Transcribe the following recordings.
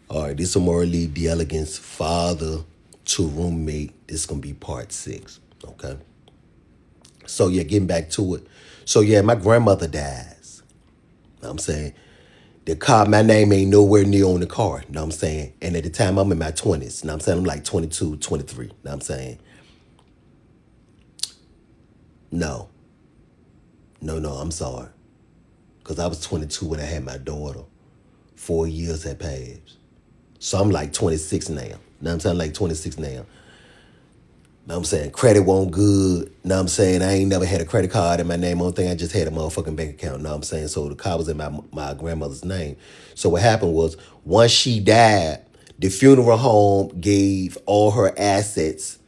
All right, this is Omari-Lee, the elegance father to roommate. This is gonna be part 6. Okay. So yeah, getting back to it. So yeah, my grandmother dies. Know what I'm saying the car, my name ain't nowhere near on the car. Know what I'm saying? And at the time I'm in my 20s. Know what I'm saying? I'm like 22, 23. Know what I'm saying? No. No, I'm sorry. Cause I was 22 when I had my daughter. 4 years had passed. So I'm like 26 now. Know what I'm saying? Like 26 now. Know what I'm saying? Credit won't good. Know what I'm saying? I ain't never had a credit card in my name. Only thing I just had a motherfucking bank account. Know what I'm saying? So the car was in my grandmother's name. So what happened was once she died, the funeral home gave all her assets,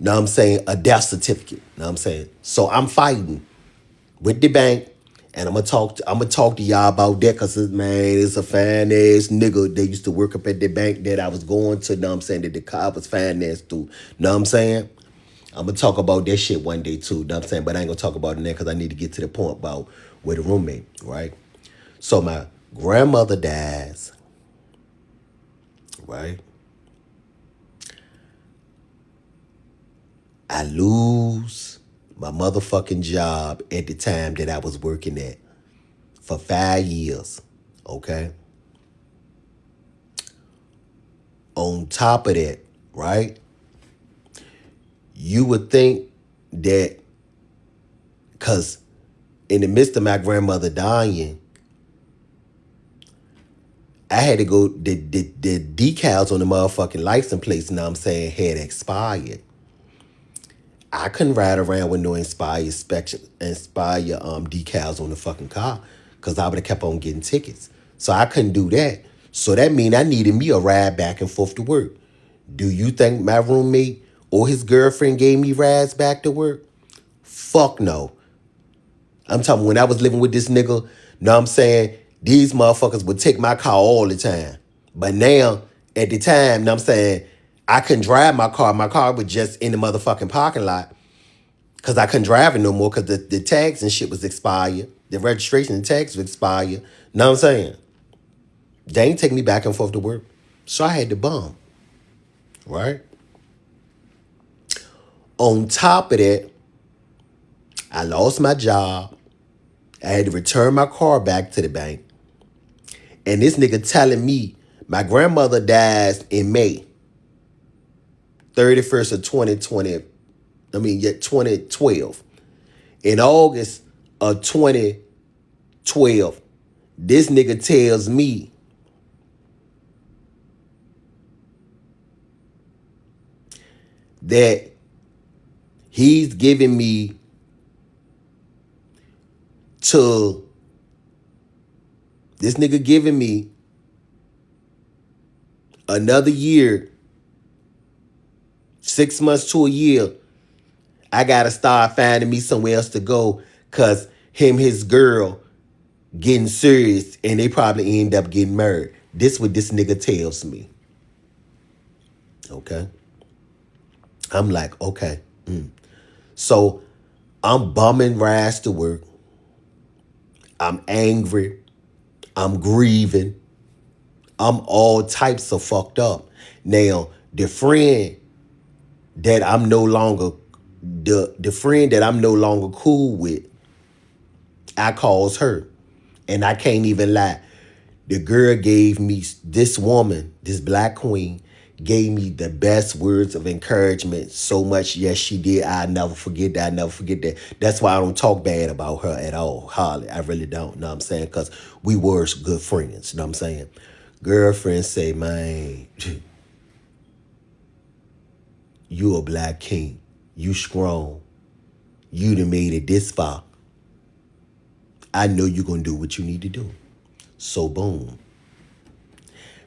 know what I'm saying, a death certificate. Know what I'm saying? So I'm fighting with the bank. And I'm gonna talk to y'all about that because man, it's a fine ass nigga that used to work up at the bank that I was going to, know what I'm saying, that the car was financed through. Know what I'm saying? I'm gonna talk about that shit one day too, know what I'm saying? But I ain't gonna talk about it now because I need to get to the point about with a roommate, right? So my grandmother dies, right? I lose my motherfucking job at the time that I was working at for 5 years, okay? On top of that, right? You would think that because in the midst of my grandmother dying, I had to go, the decals on the motherfucking license plates, you know what I'm saying, had expired. I couldn't ride around with no Inspire decals on the fucking car because I would have kept on getting tickets. So I couldn't do that. So that mean I needed me a ride back and forth to work. Do you think my roommate or his girlfriend gave me rides back to work? Fuck no. I'm talking when I was living with this nigga, know what I'm saying, these motherfuckers would take my car all the time. But now, at the time, know what I'm saying, I couldn't drive my car. My car was just in the motherfucking parking lot because I couldn't drive it no more because the tags and shit was expired. The registration and tags was expired. Know what I'm saying? They ain't take me back and forth to work. So I had to bum, right? On top of that, I lost my job. I had to return my car back to the bank. And this nigga telling me my grandmother dies in May 31st of 2020. I mean, yeah, 2012. In August of 2012, this nigga tells me that he's giving me to this nigga giving me another year, 6 months to a year. I gotta start finding me somewhere else to go because his girl getting serious and they probably end up getting married. This what this nigga tells me. Okay. I'm like, okay. So I'm bumming rides to work. I'm angry. I'm grieving. I'm all types of fucked up. Now, the friend that I'm no longer the friend that I'm no longer cool with, I calls her. And I can't even lie. The girl gave me, this woman, this black queen, gave me the best words of encouragement so much. Yes, she did. I never forget that. I never forget that. That's why I don't talk bad about her at all, Holly. I really don't, know what I'm saying? Because we were good friends, know what I'm saying? Girlfriend say, man, you a black king. You strong. You done made it this far. I know you're going to do what you need to do. So boom.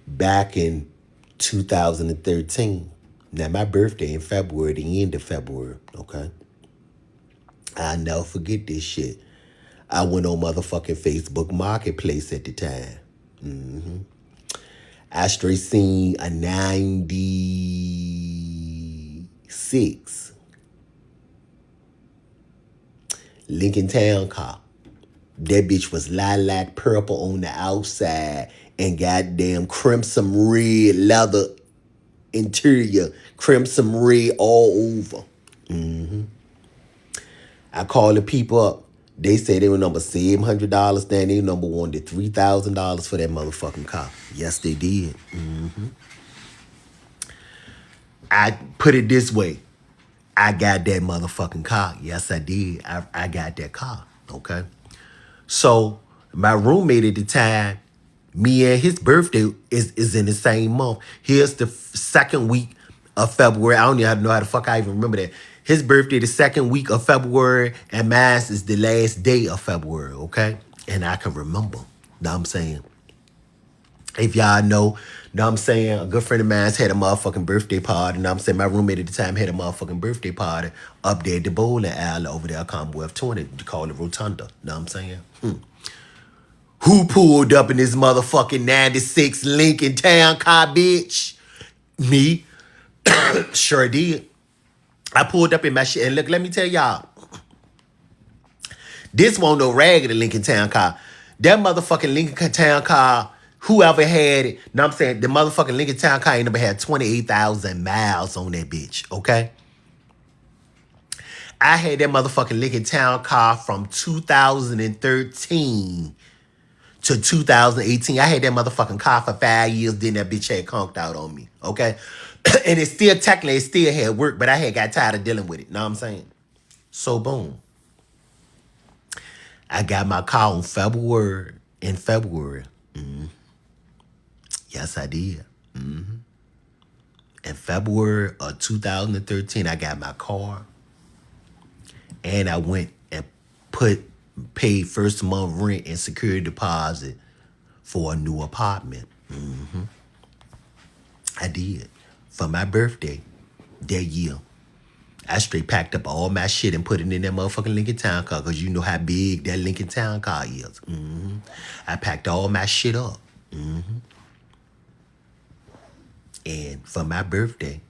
Back in 2013. Now, my birthday in February, the end of February, okay? I never forget this shit. I went on motherfucking Facebook Marketplace at the time. I straight seen a 96 Lincoln Town car. That bitch was lilac purple on the outside and goddamn crimson red leather interior, crimson red all over. I called the people up. They said they were number $700. Then they number wanted $3,000 for that motherfucking car. Yes, they did. I put it this way. I got that motherfucking car. Yes, I did. I got that car. Okay. So my roommate at the time, me and his birthday is in the same month. Here's the second week of February. I don't even know how the fuck I even remember that. His birthday the second week of February, and mine is the last day of February, okay? And I can remember. Know what I'm saying? If y'all know what I'm saying, a good friend of mine's had a motherfucking birthday party. Know what I'm saying? My roommate at the time had a motherfucking birthday party up there at the bowling alley over there, Commonwealth 20, to call it Rotunda. Know what I'm saying? Who pulled up in this motherfucking 96 Lincoln Town car, bitch? Me. Sure did. I pulled up in my shit. And look, let me tell y'all. This won't no raggedy Lincoln Town car. That motherfucking Lincoln Town car, whoever had it, know what I'm saying? The motherfucking Lincoln Town car ain't never had 28,000 miles on that bitch, okay? I had that motherfucking Lincoln Town car from 2013 to 2018. I had that motherfucking car for 5 years. Then that bitch had conked out on me, okay? And it still, technically, it still had work, but I had got tired of dealing with it. Know what I'm saying? So, boom. I got my car in February. Yes, I did. In February of 2013, I got my car. And I went and paid first month rent and security deposit for a new apartment. I did. For my birthday that year, I straight packed up all my shit and put it in that motherfucking Lincoln Town car, because you know how big that Lincoln Town car is. I packed all my shit up. And for my birthday,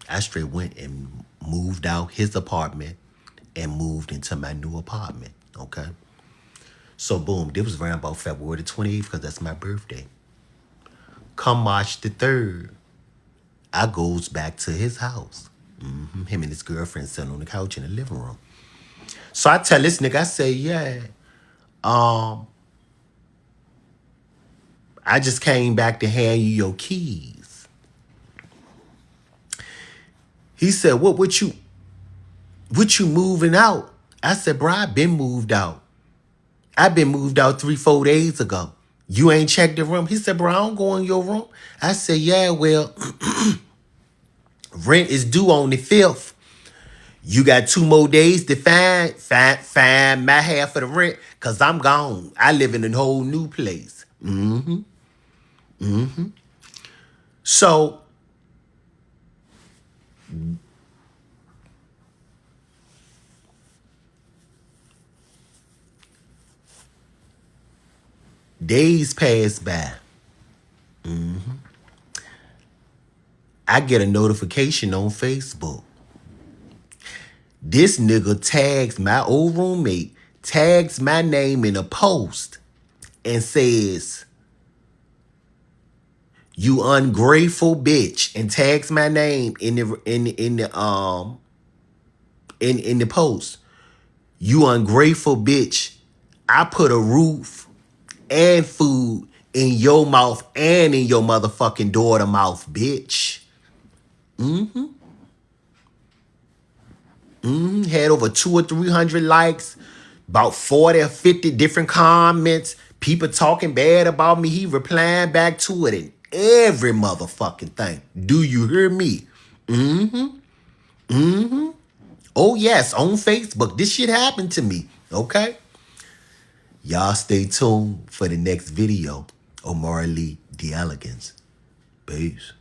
I straight went and moved out his apartment and moved into my new apartment, okay? So, boom, this was around about February the 28th, because that's my birthday. Come March the 3rd, I goes back to his house. Him and his girlfriend sitting on the couch in the living room. So I tell this nigga, I say, yeah, I just came back to hand you your keys. He said, what you moving out? I said, bro, I been moved out. I been moved out 3-4 days ago. You ain't checked the room? He said, bro, I don't go in your room. I said, yeah, well, rent is due on the 5th. You got 2 more days to find my half of the rent, because I'm gone. I live in a whole new place. So, days pass by. I get a notification on Facebook. This nigga tags my old roommate, tags my name in a post and says, "You ungrateful bitch," and tags my name in the post. "You ungrateful bitch. I put a roof and food in your mouth and in your motherfucking daughter mouth, bitch." Had over 200 or 300 likes, about 40 or 50 different comments, people talking bad about me. He replying back to it and every motherfucking thing. Do you hear me? Oh yes, on Facebook. This shit happened to me, okay? Y'all stay tuned for the next video. Omari-Lee, The Elegance. Peace.